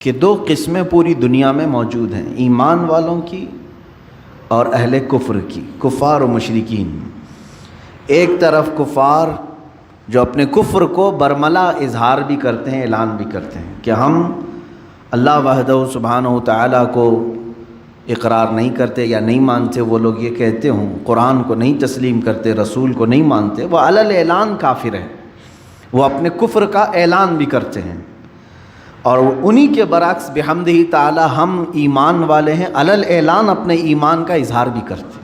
کہ دو قسمیں پوری دنیا میں موجود ہیں، ایمان والوں کی اور اہل کفر کی، کفار و مشرکین۔ ایک طرف کفار جو اپنے کفر کو برملا اظہار بھی کرتے ہیں، اعلان بھی کرتے ہیں کہ ہم اللہ وحدہ سبحانہ و تعالیٰ کو اقرار نہیں کرتے یا نہیں مانتے۔ وہ لوگ یہ کہتے ہوں قرآن کو نہیں تسلیم کرتے، رسول کو نہیں مانتے، وہ علل اعلان کافر ہیں، وہ اپنے کفر کا اعلان بھی کرتے ہیں۔ اور انہی کے برعکس بحمدہ تعالی ہم ایمان والے ہیں، علل اعلان اپنے ایمان کا اظہار بھی کرتے ہیں۔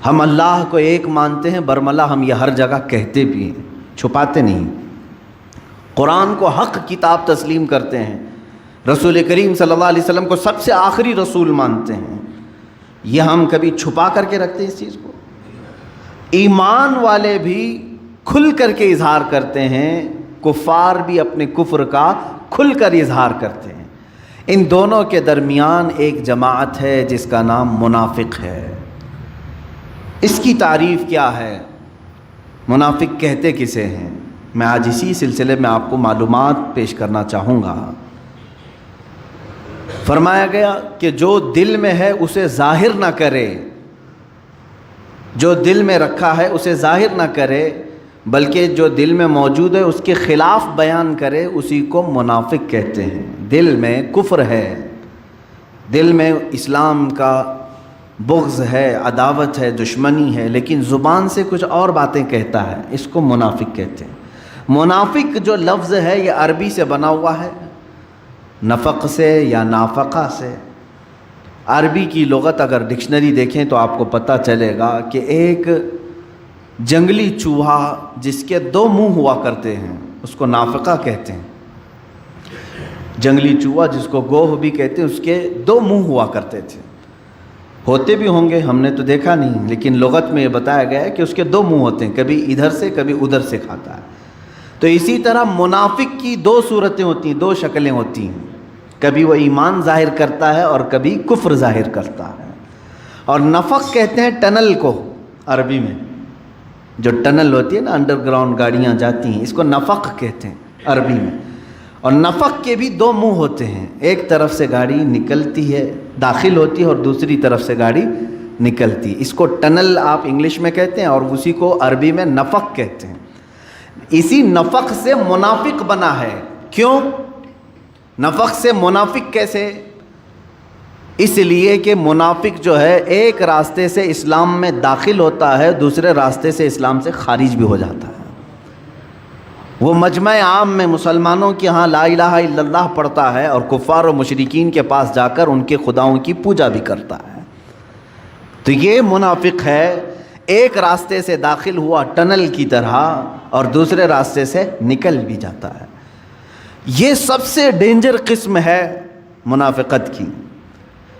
ہم اللہ کو ایک مانتے ہیں، برملا ہم یہ ہر جگہ کہتے بھی ہیں، چھپاتے نہیں۔ قرآن کو حق کتاب تسلیم کرتے ہیں، رسول کریم صلی اللہ علیہ وسلم کو سب سے آخری رسول مانتے ہیں۔ یہ ہم کبھی چھپا کر کے رکھتے ہیں اس چیز کو؟ ایمان والے بھی کھل کر کے اظہار کرتے ہیں، کفار بھی اپنے کفر کا کھل کر اظہار کرتے ہیں۔ ان دونوں کے درمیان ایک جماعت ہے جس کا نام منافق ہے۔ اس کی تعریف کیا ہے؟ منافق کہتے کسے ہیں؟ میں آج اسی سلسلے میں آپ کو معلومات پیش کرنا چاہوں گا۔ فرمایا گیا کہ جو دل میں ہے اسے ظاہر نہ کرے، جو دل میں رکھا ہے اسے ظاہر نہ کرے، بلکہ جو دل میں موجود ہے اس کے خلاف بیان کرے، اسی کو منافق کہتے ہیں۔ دل میں کفر ہے، دل میں اسلام کا بغض ہے، عداوت ہے، دشمنی ہے، لیکن زبان سے کچھ اور باتیں کہتا ہے، اس کو منافق کہتے ہیں۔ منافق جو لفظ ہے یہ عربی سے بنا ہوا ہے، نفق سے یا نافقہ سے۔ عربی کی لغت اگر ڈکشنری دیکھیں تو آپ کو پتہ چلے گا کہ ایک جنگلی چوہا جس کے دو منہ ہوا کرتے ہیں اس کو نافقہ کہتے ہیں۔ جنگلی چوہا جس کو گوہ بھی کہتے ہیں، اس کے دو منہ ہوا کرتے تھے، ہوتے بھی ہوں گے، ہم نے تو دیکھا نہیں، لیکن لغت میں یہ بتایا گیا ہے کہ اس کے دو منہ ہوتے ہیں، کبھی ادھر سے کبھی ادھر سے کھاتا ہے۔ تو اسی طرح منافق کی دو صورتیں ہوتی ہیں، دو شکلیں ہوتی ہیں، کبھی وہ ایمان ظاہر کرتا ہے اور کبھی کفر ظاہر کرتا ہے۔ اور نفق کہتے ہیں ٹنل کو، عربی میں جو ٹنل ہوتی ہے نا، انڈر گراؤنڈ گاڑیاں جاتی ہیں، اس کو نفق کہتے ہیں عربی میں۔ اور نفق کے بھی دو منہ ہوتے ہیں، ایک طرف سے گاڑی نکلتی ہے، داخل ہوتی ہے، اور دوسری طرف سے گاڑی نکلتی ہے۔ اس کو ٹنل آپ انگلش میں کہتے ہیں اور اسی کو عربی میں نفق کہتے ہیں۔ اسی نفق سے منافق بنا ہے۔ کیوں نفق سے منافق کیسے؟ اس لیے کہ منافق جو ہے ایک راستے سے اسلام میں داخل ہوتا ہے، دوسرے راستے سے اسلام سے خارج بھی ہو جاتا ہے۔ وہ مجمع عام میں مسلمانوں کے ہاں لا الہ الا اللہ پڑھتا ہے اور کفار و مشرکین کے پاس جا کر ان کے خداؤں کی پوجا بھی کرتا ہے۔ تو یہ منافق ہے، ایک راستے سے داخل ہوا ٹنل کی طرح اور دوسرے راستے سے نکل بھی جاتا ہے۔ یہ سب سے ڈینجر قسم ہے منافقت کی۔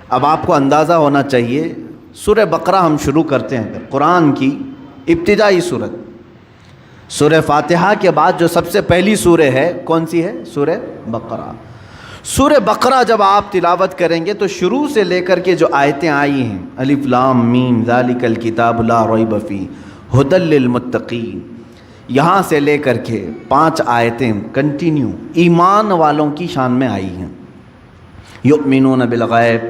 اب آپ کو اندازہ ہونا چاہیے، سورہ بقرہ ہم شروع کرتے ہیں، قرآن کی ابتدائی سورت، سورہ فاتحہ کے بعد جو سب سے پہلی سورہ ہے کون سی ہے؟ سورہ بقرہ۔ سورہ بقرہ جب آپ تلاوت کریں گے تو شروع سے لے کر کے جو آیتیں آئی ہیں، الف لام میم ذالک الکتاب لا ریب فیہ ھدی للمتقین، یہاں سے لے کر کے 5 آیتیں کنٹینیو ایمان والوں کی شان میں آئی ہیں۔ یؤمنون بالغیب،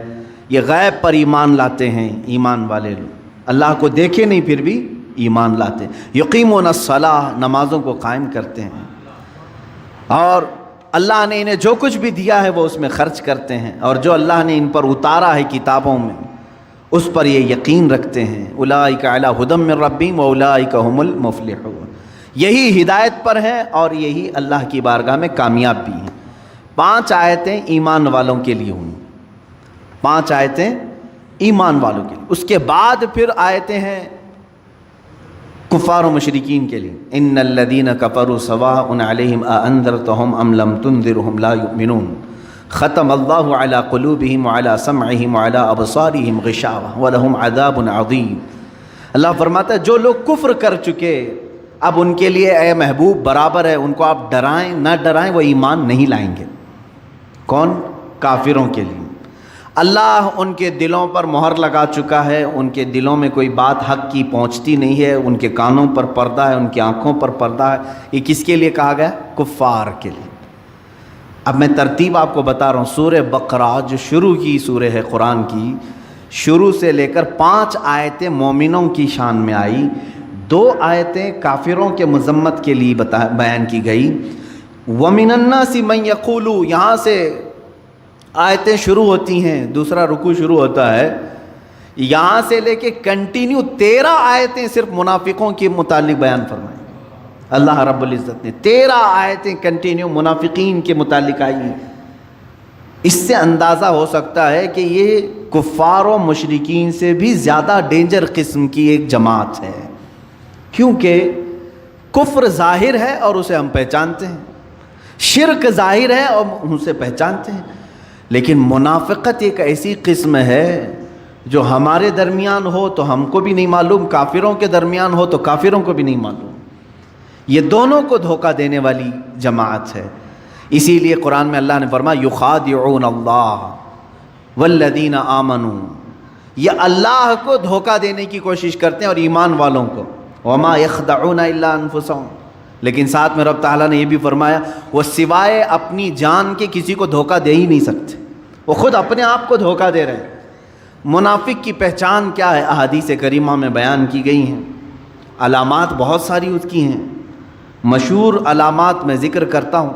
یہ غیب پر ایمان لاتے ہیں ایمان والے لوگ، اللہ کو دیکھے نہیں پھر بھی ایمان لاتے ہیں۔ یقیمون الصلاۃ، نمازوں کو قائم کرتے ہیں، اور اللہ نے انہیں جو کچھ بھی دیا ہے وہ اس میں خرچ کرتے ہیں، اور جو اللہ نے ان پر اتارا ہے کتابوں میں اس پر یہ یقین رکھتے ہیں۔ اولئک علی ھدی من ربہم واولئک ھم المفلحون، یہی ہدایت پر ہیں اور یہی اللہ کی بارگاہ میں کامیاب بھی ہیں۔ 5 آیتیں ایمان والوں کے لیے ہوئیں، 5 آیتیں ایمان والوں کے لیے۔ اس کے بعد پھر آیتیں ہیں کفار و مشرکین کے لیے۔ ان الذین کفروا سواء علیہم اانذرتہم ام لم تنذرہم لا یؤمنون ختم اللہ علی قلوبہم وعلی سمعہم وعلی ابصارہم غشاوہ ولہم عذاب عظیم۔ اللہ فرماتا ہے جو لوگ کفر کر چکے، اب ان کے لیے اے محبوب برابر ہے، ان کو آپ ڈرائیں نہ ڈرائیں، وہ ایمان نہیں لائیں گے۔ کون؟ کافروں کے لیے اللہ ان کے دلوں پر مہر لگا چکا ہے، ان کے دلوں میں کوئی بات حق کی پہنچتی نہیں ہے، ان کے کانوں پر پردہ ہے، ان کی آنکھوں پر پردہ ہے۔ یہ کس کے لیے کہا گیا؟ کفار کے لیے۔ اب میں ترتیب آپ کو بتا رہا ہوں. سورہ بقرہ جو شروع کی سورہ ہے قرآن کی، شروع سے لے کر 5 آیتیں مومنوں کی شان میں آئی، 2 آیتیں کافروں کے مذمت کے لیے بیان کی گئی. وَمِنَ النَّاسِ مَن يَقُولُ، یہاں سے آیتیں شروع ہوتی ہیں، دوسرا رکوع شروع ہوتا ہے. یہاں سے لے کے کنٹینیو 13 آیتیں صرف منافقوں کے متعلق بیان فرمائیں. اللہ رب العزت نے 13 آیتیں کنٹینیو منافقین کے متعلق آئی ہیں. اس سے اندازہ ہو سکتا ہے کہ یہ کفار و مشرکین سے بھی زیادہ ڈینجر قسم کی ایک جماعت ہے، کیونکہ کفر ظاہر ہے اور اسے ہم پہچانتے ہیں، شرک ظاہر ہے اور اسے پہچانتے ہیں، لیکن منافقت ایک ایسی قسم ہے جو ہمارے درمیان ہو تو ہم کو بھی نہیں معلوم، کافروں کے درمیان ہو تو کافروں کو بھی نہیں معلوم. یہ دونوں کو دھوکہ دینے والی جماعت ہے. اسی لیے قرآن میں اللہ نے فرمایا یخادعون اللہ والذین آمنوا، یہ اللہ کو دھوکہ دینے کی کوشش کرتے ہیں اور ایمان والوں کو. وما یخدعون الا انفسهم، لیکن ساتھ میں رب تعالیٰ نے یہ بھی فرمایا وہ سوائے اپنی جان کے کسی کو دھوکہ دے ہی نہیں سکتے، وہ خود اپنے آپ کو دھوکہ دے رہے ہیں. منافق کی پہچان کیا ہے؟ احادیث کریمہ میں بیان کی گئی ہیں. علامات بہت ساری اس کی ہیں، مشہور علامات میں ذکر کرتا ہوں.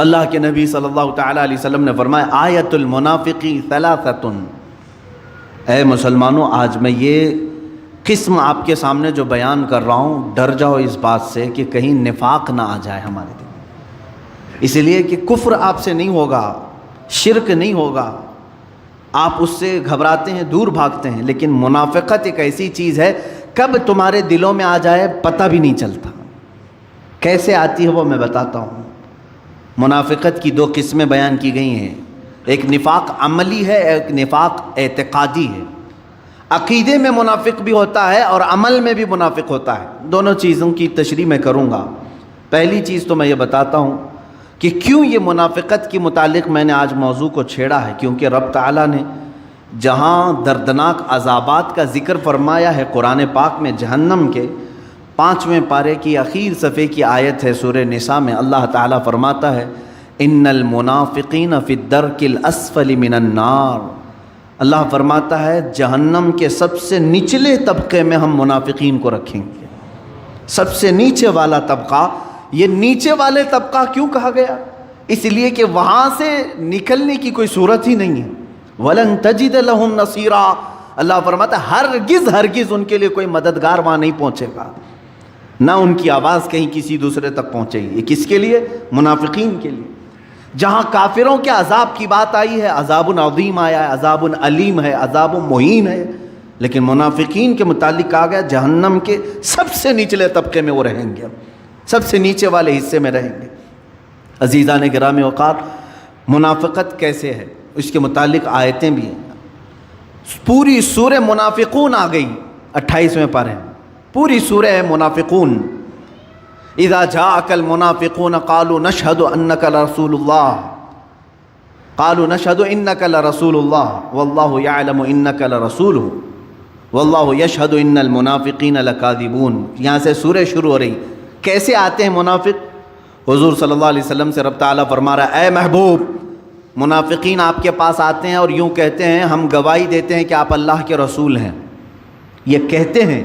اللہ کے نبی صلی اللہ تعالیٰ علیہ وسلم نے فرمایا آیت المنافقی ثلاثۃ. اے مسلمانوں، آج میں یہ قسم آپ کے سامنے جو بیان کر رہا ہوں، ڈر جاؤ اس بات سے کہ کہیں نفاق نہ آ جائے ہمارے دل میں. اس لیے کہ کفر آپ سے نہیں ہوگا، شرک نہیں ہوگا، آپ اس سے گھبراتے ہیں، دور بھاگتے ہیں، لیکن منافقت ایک ایسی چیز ہے کب تمہارے دلوں میں آ جائے پتہ بھی نہیں چلتا. کیسے آتی ہے وہ میں بتاتا ہوں. منافقت کی 2 قسمیں بیان کی گئی ہیں، ایک نفاق عملی ہے، ایک نفاق اعتقادی ہے. عقیدے میں منافق بھی ہوتا ہے اور عمل میں بھی منافق ہوتا ہے. دونوں چیزوں کی تشریح میں کروں گا. پہلی چیز تو میں یہ بتاتا ہوں کہ کیوں یہ منافقت کے متعلق میں نے آج موضوع کو چھیڑا ہے، کیونکہ رب تعالیٰ نے جہاں دردناک عذابات کا ذکر فرمایا ہے قرآن پاک میں، جہنم کے 5ویں پارے کی اخیر صفحے کی آیت ہے سورہ نساء میں، اللہ تعالیٰ فرماتا ہے ان المنافقین فی الدرک الاسفل من النار. اللہ فرماتا ہے جہنم کے سب سے نچلے طبقے میں ہم منافقین کو رکھیں گے. سب سے نیچے والا طبقہ. یہ نیچے والے طبقہ کیوں کہا گیا؟ اس لیے کہ وہاں سے نکلنے کی کوئی صورت ہی نہیں ہے. وَلَن تَجِدَ لَهُمْ نَصِيرًا. اللہ فرماتا ہے ہرگز ان کے لیے کوئی مددگار وہاں نہیں پہنچے گا، نہ ان کی آواز کہیں کسی دوسرے تک پہنچے گی. یہ کس کے لیے؟ منافقین کے لیے. جہاں کافروں کے عذاب کی بات آئی ہے، عذاب عظیم آیا ہے، عذاب علیم ہے، عذاب مہین ہے، لیکن منافقین کے متعلق کہا گیا جہنم کے سب سے نچلے طبقے میں وہ رہیں گے، سب سے نیچے والے حصے میں رہیں گے. عزیزان گرامی وقار، منافقت کیسے ہے اس کے متعلق آیتیں بھی ہیں. پوری سورہ منافقون آ گئی 28ویں پارے میں، پوری سورہ ہے منافقون. اذا جاءك المنافقون قالوا نشهد انك لرسول الله قالوا نشهد انك لرسول الله والله يعلم انك لرسوله والله يشهد ان المنافقين لكاذبون. یہاں سے سورہ شروع ہو رہی. کیسے آتے ہیں منافق؟ حضور صلی اللہ علیہ وسلم سے رب تعالیٰ فرما رہا ہے اے محبوب، منافقین آپ کے پاس آتے ہیں اور یوں کہتے ہیں ہم گواہی دیتے ہیں کہ آپ اللہ کے رسول ہیں. یہ کہتے ہیں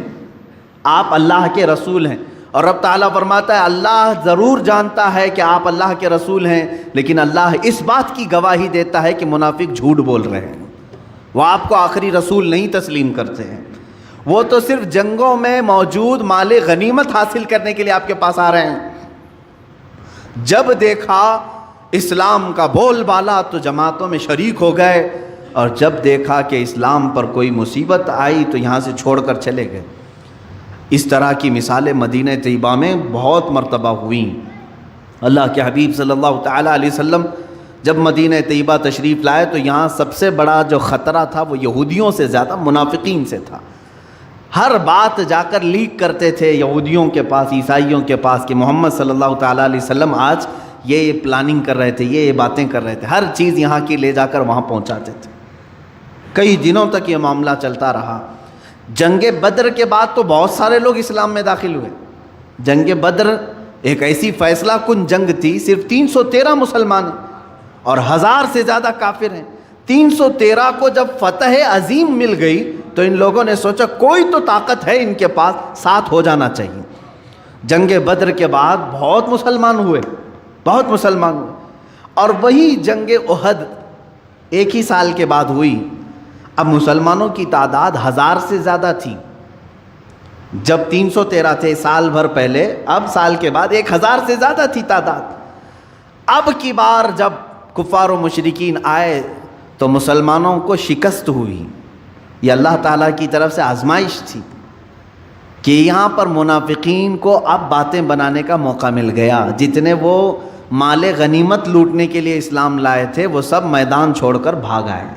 آپ اللہ کے رسول ہیں، اور رب تعالیٰ فرماتا ہے اللہ ضرور جانتا ہے کہ آپ اللہ کے رسول ہیں، لیکن اللہ اس بات کی گواہی دیتا ہے کہ منافق جھوٹ بول رہے ہیں. وہ آپ کو آخری رسول نہیں تسلیم کرتے ہیں، وہ تو صرف جنگوں میں موجود مال غنیمت حاصل کرنے کے لیے آپ کے پاس آ رہے ہیں. جب دیکھا اسلام کا بول بالا تو جماعتوں میں شریک ہو گئے، اور جب دیکھا کہ اسلام پر کوئی مصیبت آئی تو یہاں سے چھوڑ کر چلے گئے. اس طرح کی مثالیں مدینہ طیبہ میں بہت مرتبہ ہوئیں. اللہ کے حبیب صلی اللہ تعالیٰ علیہ وسلم جب مدینہ طیبہ تشریف لائے تو یہاں سب سے بڑا جو خطرہ تھا وہ یہودیوں سے زیادہ منافقین سے تھا. ہر بات جا کر لیک کرتے تھے یہودیوں کے پاس، عیسائیوں کے پاس، کہ محمد صلی اللہ تعالیٰ علیہ وسلم آج یہ پلاننگ کر رہے تھے، یہ باتیں کر رہے تھے. ہر چیز یہاں کی لے جا کر وہاں پہنچاتے تھے. کئی دنوں تک یہ معاملہ چلتا رہا. جنگ بدر کے بعد تو بہت سارے لوگ اسلام میں داخل ہوئے. جنگ بدر ایک ایسی فیصلہ کن جنگ تھی، صرف 313 مسلمان ہیں اور 1000 سے زیادہ کافر ہیں۔ 313 کو جب فتح عظیم مل گئی تو ان لوگوں نے سوچا کوئی تو طاقت ہے ان کے پاس، ساتھ ہو جانا چاہیے۔ جنگ بدر کے بعد بہت مسلمان ہوئے، اور وہی جنگ احد ایک ہی سال کے بعد ہوئی۔ اب مسلمانوں کی تعداد 1000 سے زیادہ تھی۔ جب 313 تھے سال بھر پہلے، اب سال کے بعد 1000 سے زیادہ تھی تعداد۔ اب کی بار جب کفار و مشرکین آئے تو مسلمانوں کو شکست ہوئی۔ یہ اللہ تعالیٰ کی طرف سے آزمائش تھی کہ یہاں پر منافقین کو اب باتیں بنانے کا موقع مل گیا۔ جتنے وہ مال غنیمت لوٹنے کے لیے اسلام لائے تھے وہ سب میدان چھوڑ کر بھاگ آئے،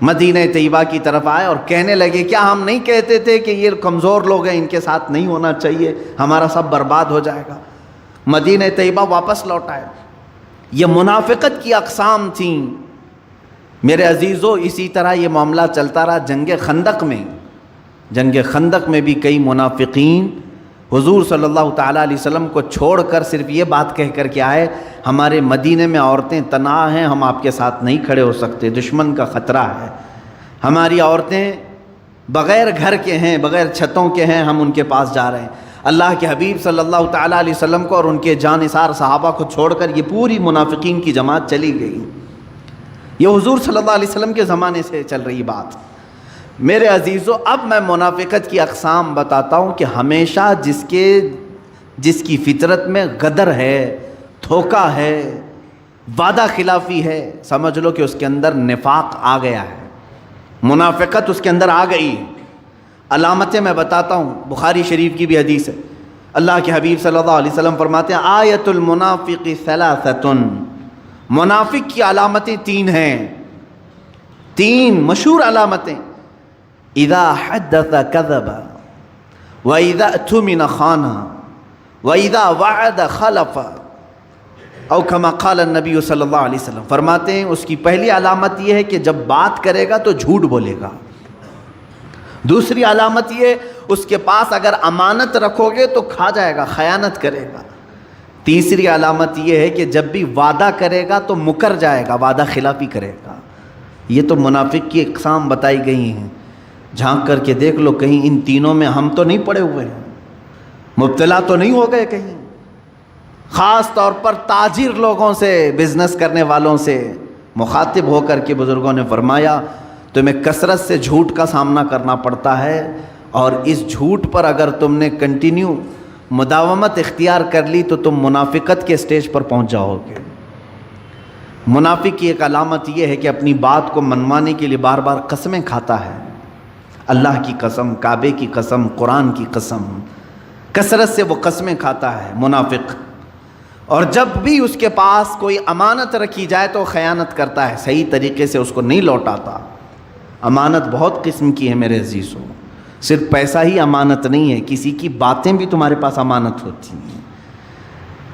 مدینہ طیبہ کی طرف آئے اور کہنے لگے کیا ہم نہیں کہتے تھے کہ یہ کمزور لوگ ہیں، ان کے ساتھ نہیں ہونا چاہیے، ہمارا سب برباد ہو جائے گا۔ مدینہ طیبہ واپس لوٹ آئے۔ یہ منافقت کی اقسام تھیں میرے عزیزو۔ اسی طرح یہ معاملہ چلتا رہا جنگ خندق میں بھی کئی منافقین حضور صلی اللہ تعالیٰ علیہ وسلم کو چھوڑ کر صرف یہ بات کہہ کر کے آئے ہمارے مدینے میں عورتیں تنہا ہیں، ہم آپ کے ساتھ نہیں کھڑے ہو سکتے، دشمن کا خطرہ ہے، ہماری عورتیں بغیر گھر کے ہیں، بغیر چھتوں کے ہیں، ہم ان کے پاس جا رہے ہیں۔ اللہ کے حبیب صلی اللہ تعالیٰ علیہ وسلم کو اور ان کے جانثار صحابہ کو چھوڑ کر یہ پوری منافقین کی جماعت چلی گئی۔ یہ حضور صلی اللہ علیہ وسلم کے زمانے سے چل رہی بات۔ میرے عزیزو، اب میں منافقت کی اقسام بتاتا ہوں کہ ہمیشہ جس کی فطرت میں غدر ہے، دھوکہ ہے، وعدہ خلافی ہے، سمجھ لو کہ اس کے اندر نفاق آ گیا ہے، منافقت اس کے اندر آ گئی ہے۔ علامتیں میں بتاتا ہوں، بخاری شریف کی بھی حدیث ہے، اللہ کے حبیب صلی اللہ علیہ وسلم فرماتے ہیں آیت المنافق ثلاثۃ، منافق کی علامتیں 3 ہیں، 3 مشہور علامتیں۔ اذا حدث كذب واذا اؤتمن خان واذا وعد خلف، او کما قال النبی صلی اللہ علیہ وسلم، فرماتے ہیں اس کی پہلی علامت یہ ہے کہ جب بات کرے گا تو جھوٹ بولے گا۔ دوسری علامت یہ اس کے پاس اگر امانت رکھو گے تو کھا جائے گا، خیانت کرے گا۔ تیسری علامت یہ ہے کہ جب بھی وعدہ کرے گا تو مکر جائے گا، وعدہ خلافی کرے گا۔ یہ تو منافق کی اقسام بتائی گئی ہیں۔ جھانک کر کے دیکھ لو کہیں ان تینوں میں ہم تو نہیں پڑے ہوئے ہیں، مبتلا تو نہیں ہو گئے کہیں۔ خاص طور پر تاجر لوگوں سے، بزنس کرنے والوں سے مخاطب ہو کر کے بزرگوں نے فرمایا تمہیں کثرت سے جھوٹ کا سامنا کرنا پڑتا ہے، اور اس جھوٹ پر اگر تم نے کنٹینیو مداومت اختیار کر لی تو تم منافقت کے سٹیج پر پہنچ جاؤ گے۔ منافق کی ایک علامت یہ ہے کہ اپنی بات کو منوانے کے لیے بار بار قسمیں کھاتا ہے، اللہ کی قسم، کعبے کی قسم، قرآن کی قسم، کثرت سے وہ قسمیں کھاتا ہے منافق۔ اور جب بھی اس کے پاس کوئی امانت رکھی جائے تو خیانت کرتا ہے، صحیح طریقے سے اس کو نہیں لوٹاتا۔ امانت بہت قسم کی ہے میرے عزیزوں، صرف پیسہ ہی امانت نہیں ہے، کسی کی باتیں بھی تمہارے پاس امانت ہوتی ہیں،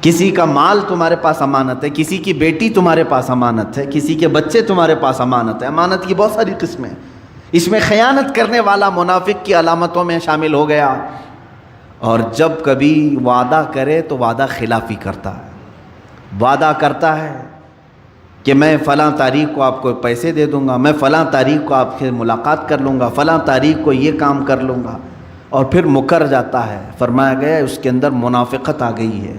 کسی کا مال تمہارے پاس امانت ہے، کسی کی بیٹی تمہارے پاس امانت ہے، کسی کے بچے تمہارے پاس امانت ہے۔ امانت کی بہت ساری قسمیں، اس میں خیانت کرنے والا منافق کی علامتوں میں شامل ہو گیا۔ اور جب کبھی وعدہ کرے تو وعدہ خلافی کرتا ہے، وعدہ کرتا ہے کہ میں فلاں تاریخ کو آپ کو پیسے دے دوں گا، میں فلاں تاریخ کو آپ سے ملاقات کر لوں گا، فلاں تاریخ کو یہ کام کر لوں گا، اور پھر مکر جاتا ہے۔ فرمایا گیا اس کے اندر منافقت آ گئی ہے۔